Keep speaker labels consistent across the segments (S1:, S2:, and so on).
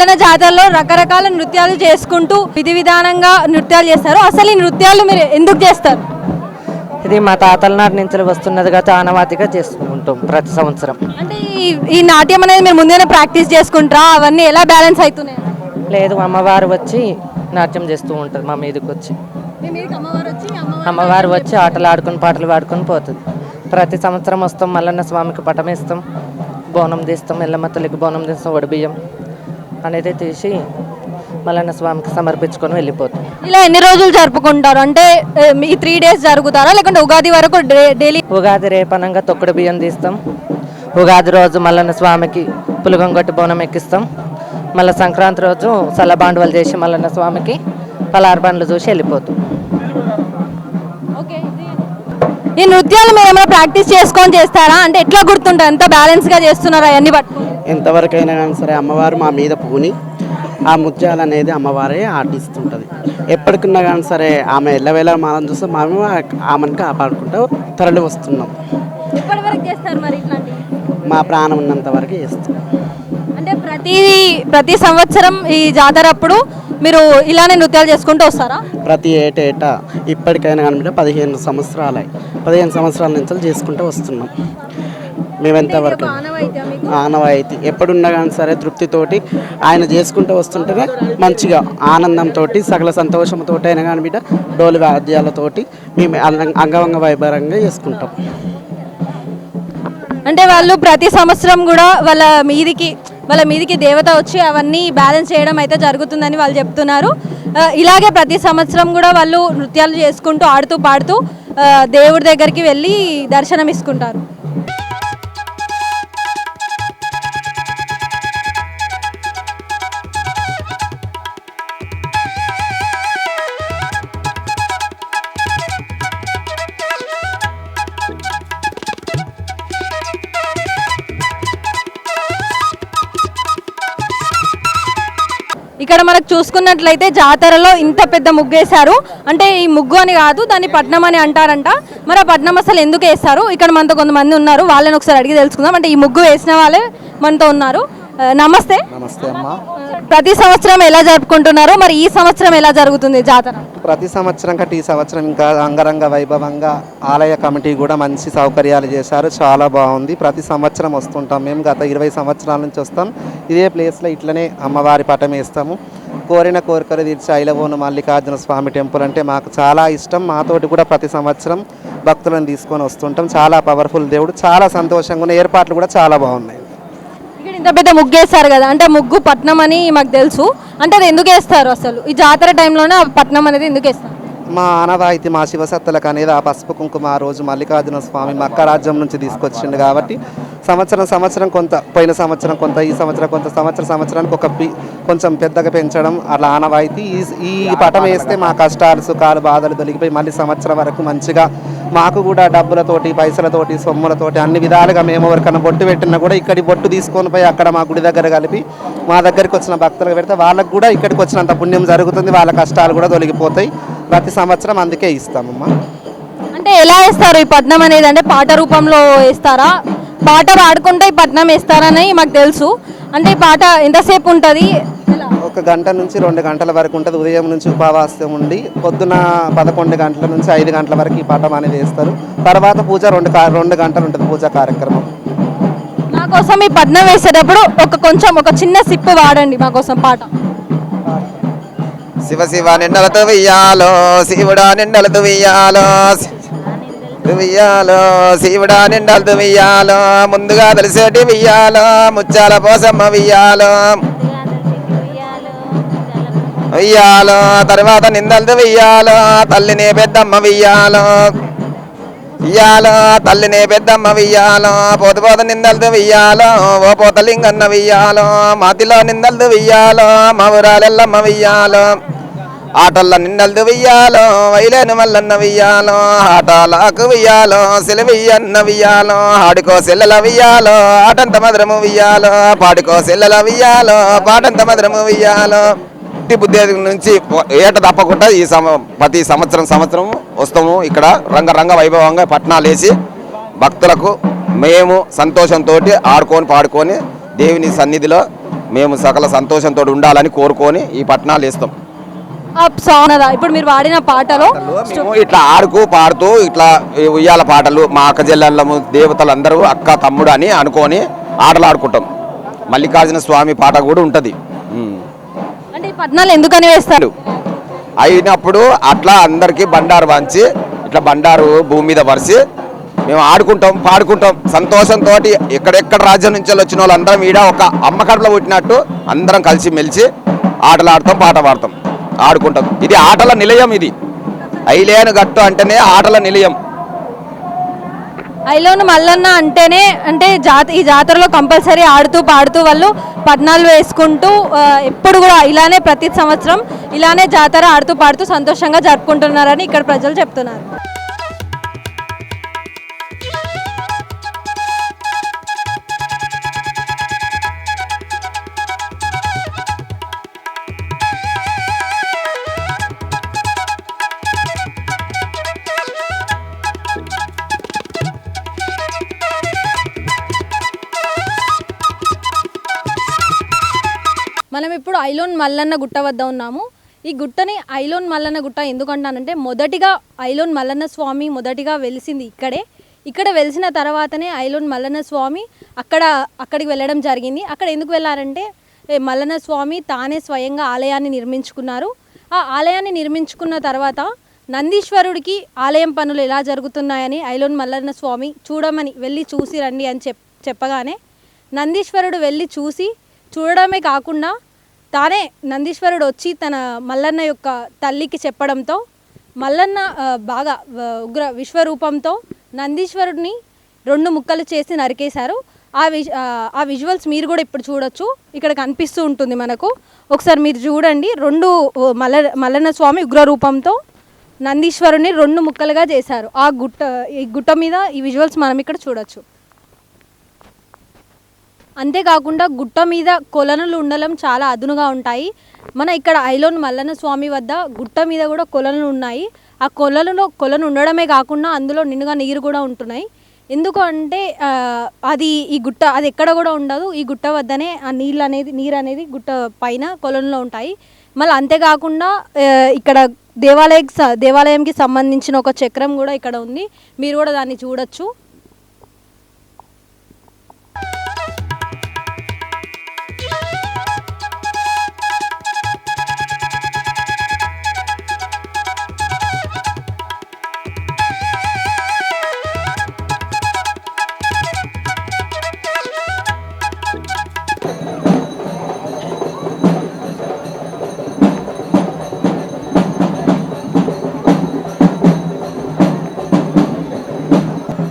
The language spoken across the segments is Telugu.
S1: మల్లన్న జాతరలో రకరకాల నృత్యాలు చేసుకుంటూ విధి విధానంగా నృత్యాలు చేస్తారు. అసలు ఈ నృత్యాలు మీరు ఎందుకు చేస్తారు?
S2: ఇది మా తాతల నాటి నుంచి వస్తున్నదిగా ఆనవాతిగా చేసుకుంటాం ప్రతి సంవత్సరం.
S1: అంటే ఈ నాట్యం అనేది మీరు ముందేనే ప్రాక్టీస్ చేసుకుంటారా? అవన్నీ ఎలా బ్యాలెన్స్ అవుతున్నాయి?
S2: లేదు, అమ్మవారు వచ్చి నాట్యం చేస్తూ ఉంటుంది మా మీదకి వచ్చి. అమ్మవారు వచ్చి ఆటలు ఆడుకొని పాటలు పాడుకొని పోతుంది. ప్రతి సంవత్సరం వస్తాం, మల్లన్న స్వామికి పటం వేస్తాం, బోనం తీస్తాం, ఎల్లమ్మ తల్లికి బోనం తీస్తాం, వడిబియ్యం అనేది తీసి మల్లన్న స్వామికి సమర్పించుకొని వెళ్ళిపోతాం.
S1: ఇలా ఎన్ని రోజులు జరుపుకుంటారు? అంటే ఈ 3 days జరుగుతారా లేకుంటే ఉగాది వరకు డైలీ?
S2: ఉగాది రేపనంగా తొక్కుడు బియ్యం తీస్తాం. ఉగాది రోజు మల్లన్న స్వామికి పులగం కొట్టి బోనం ఎక్కిస్తాం. మళ్ళీ సంక్రాంతి రోజు సల్లబాండవలు చేసి మల్లన్న స్వామికి పలార్ బండ్లు చూసి వెళ్ళిపోతాం.
S1: ఈ నృత్యాలు మీరు ఏమైనా ప్రాక్టీస్ చేసుకొని చేస్తారా? అంటే ఎట్లా గుర్తుంటారు? ఎంత బ్యాలెన్స్గా చేస్తున్నారా అవన్నీ పట్టుకుని?
S3: ఎంతవరకైనా కానీ సరే అమ్మవారు మా మీద పూని ఆ ముత్యాలు అనేది అమ్మవారే ఆడిస్తుంటుంది. ఎప్పటికన్నా కానీ సరే ఆమె ఎల్లవేళ మనం చూస్తే మేము ఆమెను కాపాడుకుంటూ తరలి వస్తున్నాం. మా ప్రాణం ఉన్నంత వరకు చేస్తాం.
S1: అంటే ప్రతి సంవత్సరం ఈ జాతర అప్పుడు మీరు ఇలానే నృత్యాలు చేసుకుంటూ వస్తారా?
S3: ప్రతి ఏటా ఇప్పటికైనా కానీ 15 సంవత్సరాల నుంచి చేసుకుంటూ వస్తున్నాం. మేమెంతవరకు ఆనవాయితీ ఎప్పుడున్నా కానీ సరే తృప్తితోటి ఆయన చేసుకుంటూ వస్తుంటేనే మంచిగా ఆనందంతో సకల సంతోషంతో అయినా కానీ బిడ్డ డోలు వాద్యాలతోటి మేము అంగవంగ వైభవంగా చేసుకుంటాం.
S1: అంటే వాళ్ళు ప్రతి సంవత్సరం కూడా వాళ్ళ మీదికి దేవత వచ్చి అవన్నీ బ్యాలెన్స్ చేయడం అయితే జరుగుతుందని వాళ్ళు చెప్తున్నారు. ఇలాగే ప్రతి సంవత్సరం కూడా వాళ్ళు నృత్యాలు చేసుకుంటూ ఆడుతూ పాడుతూ దేవుడి దగ్గరికి వెళ్ళి దర్శనం ఇసుకుంటారు. ఇక్కడ మనకు చూసుకున్నట్లయితే జాతరలో ఇంత పెద్ద ముగ్గు వేశారు. అంటే ఈ ముగ్గు అని కాదు, దాన్ని పట్నం అని అంటారంట. మరి ఆ పట్నం అసలు ఎందుకు వేస్తారు? ఇక్కడ మనతో కొంతమంది ఉన్నారు, వాళ్ళని ఒకసారి అడిగి తెలుసుకుందాం. అంటే ఈ ముగ్గు వేసిన వాళ్ళే మనతో ఉన్నారు. నమస్తే.
S4: నమస్తే అమ్మా.
S1: ప్రతి సంవత్సరం ఎలా జరుపుకుంటున్నారు? మరి ఈ సంవత్సరం ఎలా జరుగుతుంది జాతర?
S4: ప్రతి సంవత్సరం కంటే ఈ సంవత్సరం ఇంకా అంగరంగ వైభవంగా ఆలయ కమిటీ కూడా మంచి సౌకర్యాలు చేశారు. చాలా బాగుంది. ప్రతి సంవత్సరం వస్తుంటాం. మేము గత 20 సంవత్సరాల నుంచి వస్తాం. ఇదే ప్లేస్లో ఇట్లనే అమ్మవారి పటం వేస్తాము. కోరిన కోరికలు తీర్చి ఐలవోను మల్లికార్జున స్వామి టెంపుల్ అంటే మాకు చాలా ఇష్టం. మాతోటి కూడా ప్రతి సంవత్సరం భక్తులను తీసుకొని వస్తుంటాం. చాలా పవర్ఫుల్ దేవుడు. చాలా సంతోషంగా ఉన్న ఏర్పాట్లు కూడా చాలా బాగున్నాయి.
S1: ఇంత పెద్ద ముగ్గు వేస్తారు కదా, అంటే ముగ్గు పట్నం అని మాకు తెలుసు. అంటే అది ఎందుకు వేస్తారు? అసలు ఈ జాతర టైంలోనే పట్నం అనేది ఎందుకు వేస్తారు?
S4: మా ఆనవాయితీ మా శివసత్తలకు అనేది ఆ పసుపు కుంకుమ ఆ రోజు మల్లికార్జున స్వామి మక్క రాజ్యం నుంచి తీసుకొచ్చిండు కాబట్టి సంవత్సరం కొంత, పోయిన సంవత్సరం కొంత, ఈ సంవత్సరం కొంత, సంవత్సరానికి ఒక కొంచెం పెద్దగా పెంచడం అలా ఆనవాయితీ. ఈ పటం వేస్తే మా కష్టాలు సుఖాలు బాధలు తొలగిపోయి మళ్ళీ సంవత్సరం వరకు మంచిగా మాకు కూడా డబ్బులతోటి పైసలతోటి సొమ్ములతోటి అన్ని విధాలుగా మేము ఎవరికన్నా బొట్టు పెట్టినా కూడా ఇక్కడి బొట్టు తీసుకొని పోయి అక్కడ మా గుడి దగ్గర కలిపి మా దగ్గరికి వచ్చిన భక్తులకు పెడితే వాళ్ళకు కూడా ఇక్కడికి వచ్చినంత పుణ్యం జరుగుతుంది. వాళ్ళ కష్టాలు కూడా తొలగిపోతాయి. ప్రతి సంవత్సరం అందుకే ఇస్తామమ్మా.
S1: అంటే ఎలా వేస్తారు ఈ పట్నం అనేది? అంటే పాట రూపంలో వేస్తారా? పాట పాడుకుంటే ఈ పట్నం వేస్తారని మాకు తెలుసు. అంటే ఈ పాట ఎంతసేపు ఉంటుంది?
S4: 1 గంట నుంచి 2 గంటల వరకు ఉంటుంది. ఉదయం నుంచి ఉపవాసం ఉండి పొద్దున 11 గంటల నుంచి 5 గంటల వరకు ఈ పటం అనేది వేస్తారు. తర్వాత పూజ 2 గంటలు ఉంటుంది పూజా కార్యక్రమం.
S1: మా కోసం ఈ పట్నం వేసేటప్పుడు ఒక చిన్న సిప్పు వాడండి మా కోసం పాట.
S5: శివ శివ నిండలతో వెయ్యాలో శివుడా నిండలతో వెయ్యాలో వెయ్యాలో శివుడా నిండలతో వెయ్యాలో ముందుగా తెలిసేటి వెయ్యాలో ముత్యాల పోసమ్మ వెయ్యాలో వెయ్యాలో తర్వాత నిందలతో వెయ్యాలో తల్లినే పెద్దమ్మ వెయ్యాలో వెయ్యాలో తల్లినే పెద్దమ్మ వెయ్యాలో పోత నిందలతో వెయ్యాలో ఓ పోత లింగన్న వెయ్యాలో మాతిలో నిందలతో వెయ్యాలో మా ఊరాలెల్లమ్మ వెయ్యాలో ఆటల్ల నిండలతో వెయ్యాలో వైలేను మల్లన్న వెయ్యాలో ఆటలకు వెయ్యాలో సెలవెయ్యన్న వెయ్యాలో ఆడుకో సెల్లెల వెయ్యాలో ఆటంత మధురము వెయ్యాలో పాడుకో సెల్లెల వెయ్యాలో పాటంత మధురము వెయ్యాలో. బుద్ధి నుంచి ఏట తప్పకుండా ప్రతి సంవత్సరం వస్తాము. ఇక్కడ రంగ వైభవంగా పట్నాలు వేసి భక్తులకు మేము సంతోషంతో ఆడుకొని పాడుకొని దేవుని సన్నిధిలో మేము సకల సంతోషంతో ఉండాలని కోరుకొని ఈ పట్నాలు వేస్తాం.
S1: ఆ సాంగ్ కదా ఇప్పుడు మీరు వాడిన పాటలో
S5: మేము ఇట్లా ఆడుతూ పాడుతూ ఇట్లా ఉయ్యాల పాటలు మా అక్క చెల్లెళ్ళము దేవతలందరూ అక్క తమ్ముడు అని అనుకొని ఆటలు ఆడుకుంటాం. మల్లికార్జున స్వామి పాట కూడా ఉంటుంది.
S1: అంటే ఈ పట్నాలు ఎందుకని వేస్తారు?
S5: అయినప్పుడు అట్లా అందరికీ బండారు వంచి ఇట్లా బండారు భూమి మీద పరిచి మేము ఆడుకుంటాం పాడుకుంటాం సంతోషంతో. ఎక్కడెక్కడ రాజ్యం నుంచి వచ్చిన వాళ్ళందరం ఈడ ఒక అమ్మ కడుపులో పుట్టినట్టు అందరం కలిసి మెలిసి ఆటలు ఆడతాం, పాట పాడతాం, ఆడుకుంటాం. ఇది ఆటల నిలయం. ఇది ఐలేను గట్టు అంటేనే ఆటల నిలయం.
S1: ఐలోను మల్లన్న అంటేనే అంటే ఈ జాతరలో కంపల్సరీ ఆడుతూ పాడుతూ వాళ్ళు పట్నాలు వేసుకుంటూ ఎప్పుడు కూడా ఇలానే ప్రతి సంవత్సరం ఇలానే జాతర ఆడుతూ పాడుతూ సంతోషంగా జరుపుకుంటున్నారని ఇక్కడ ప్రజలు చెప్తున్నారు. మనం ఇప్పుడు ఐలోన్ మల్లన్న గుట్ట వద్ద ఉన్నాము. ఈ గుట్టని ఐలోన్ మల్లన్న గుట్ట ఎందుకంటానంటే మొదటిగా ఐలోన్ మల్లన్న స్వామి మొదటిగా వెలిసింది ఇక్కడే. ఇక్కడ వెలిసిన తర్వాతనే ఐలోన్ మల్లన్న స్వామి అక్కడికి వెళ్ళడం జరిగింది. అక్కడ ఎందుకు వెళ్ళారంటే మల్లన్న స్వామి తానే స్వయంగా ఆలయాన్ని నిర్మించుకున్నారు. ఆ ఆలయాన్ని నిర్మించుకున్న తర్వాత నందీశ్వరుడికి ఆలయం పనులు ఎలా జరుగుతున్నాయని ఐలోన్ మల్లన్న స్వామి చూడమని వెళ్ళి చూసి రండి అని చెప్పగానే నందీశ్వరుడు వెళ్ళి చూడడమే కాకుండా తానే నందీశ్వరుడు వచ్చి తన మల్లన్న యొక్క తల్లికి చెప్పడంతో మల్లన్న బాగా ఉగ్ర విశ్వరూపంతో నందీశ్వరుడిని 2 ముక్కలు చేసి నరికేశారు. ఆ విజువల్స్ మీరు కూడా ఇప్పుడు చూడొచ్చు. ఇక్కడ కనిపిస్తూ ఉంటుంది మనకు. ఒకసారి మీరు చూడండి. 2 మల్లన్న స్వామి ఉగ్రరూపంతో నందీశ్వరుని 2 ముక్కలుగా చేశారు. ఈ గుట్ట మీద ఈ విజువల్స్ మనం ఇక్కడ చూడొచ్చు. అంతేకాకుండా గుట్ట మీద కొలనులు ఉండడం చాలా అదునుగా ఉంటాయి. మన ఇక్కడ ఐలోన్ మల్లన్న స్వామి వద్ద గుట్ట మీద కూడా కొలనులు ఉన్నాయి. ఆ కొలను ఉండడమే కాకుండా అందులో నిండుగా నీరు కూడా ఉంటున్నాయి. ఎందుకు అంటే అది ఎక్కడ కూడా ఉండదు. ఈ గుట్ట వద్దనే ఆ నీరు అనేది గుట్ట పైన కొలనులో ఉంటాయి. మళ్ళీ అంతేకాకుండా ఇక్కడ దేవాలయంకి సంబంధించిన ఒక చక్రం కూడా ఇక్కడ ఉంది. మీరు కూడా దాన్ని చూడొచ్చు.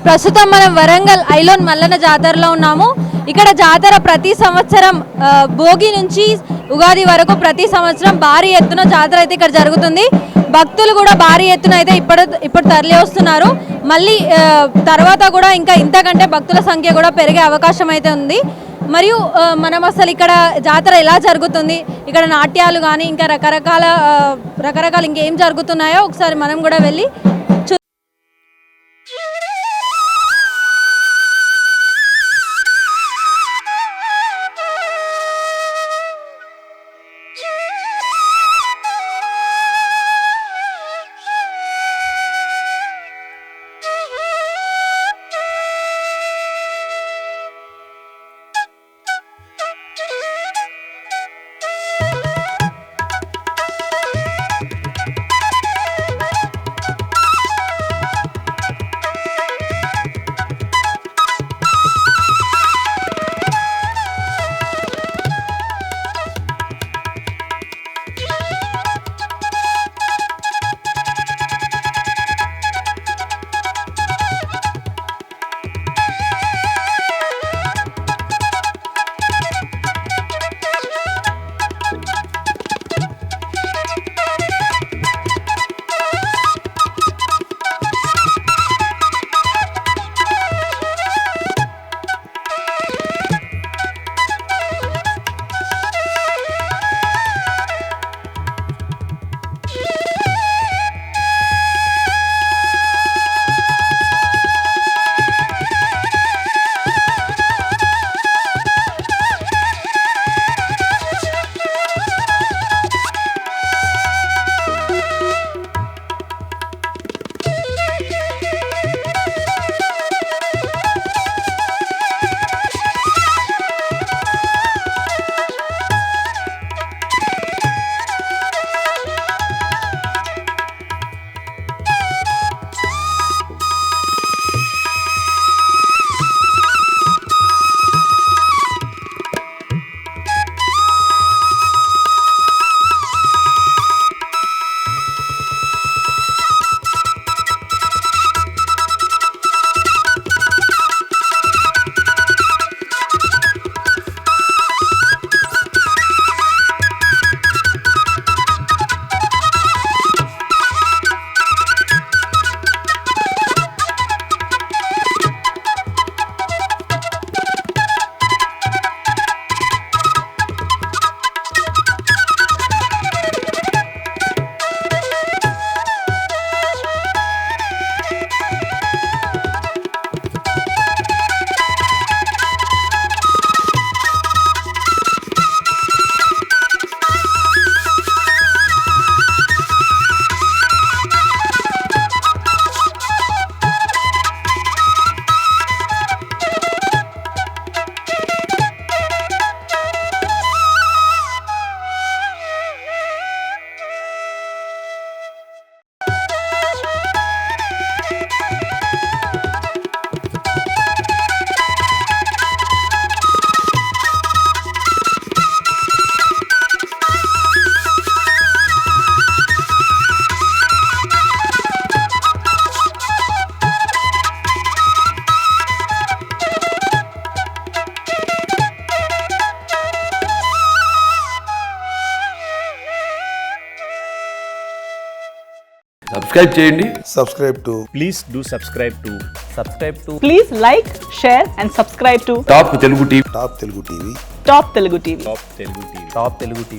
S1: ప్రస్తుతం మనం వరంగల్ ఐలోన్ మల్లన్న జాతరలో ఉన్నాము. ఇక్కడ జాతర ప్రతి సంవత్సరం భోగి నుంచి ఉగాది వరకు ప్రతి సంవత్సరం భారీ ఎత్తున జాతర అయితే ఇక్కడ జరుగుతుంది. భక్తులు కూడా భారీ ఎత్తున అయితే ఇప్పుడు తరలి వస్తున్నారు. మళ్ళీ తర్వాత కూడా ఇంకా ఇంతకంటే భక్తుల సంఖ్య కూడా పెరిగే అవకాశం అయితే ఉంది. మరియు మనం అసలు ఇక్కడ జాతర ఎలా జరుగుతుంది, ఇక్కడ నాట్యాలు కానీ ఇంకా రకరకాల ఇంకేం జరుగుతున్నాయో ఒకసారి మనం కూడా వెళ్ళి
S6: సబ్స్క్రైబ్ చేయండి.
S7: Please do subscribe to
S8: Please like, share and subscribe to
S6: top Telugu TV.
S8: Top Telugu TV.
S7: Top Telugu TV.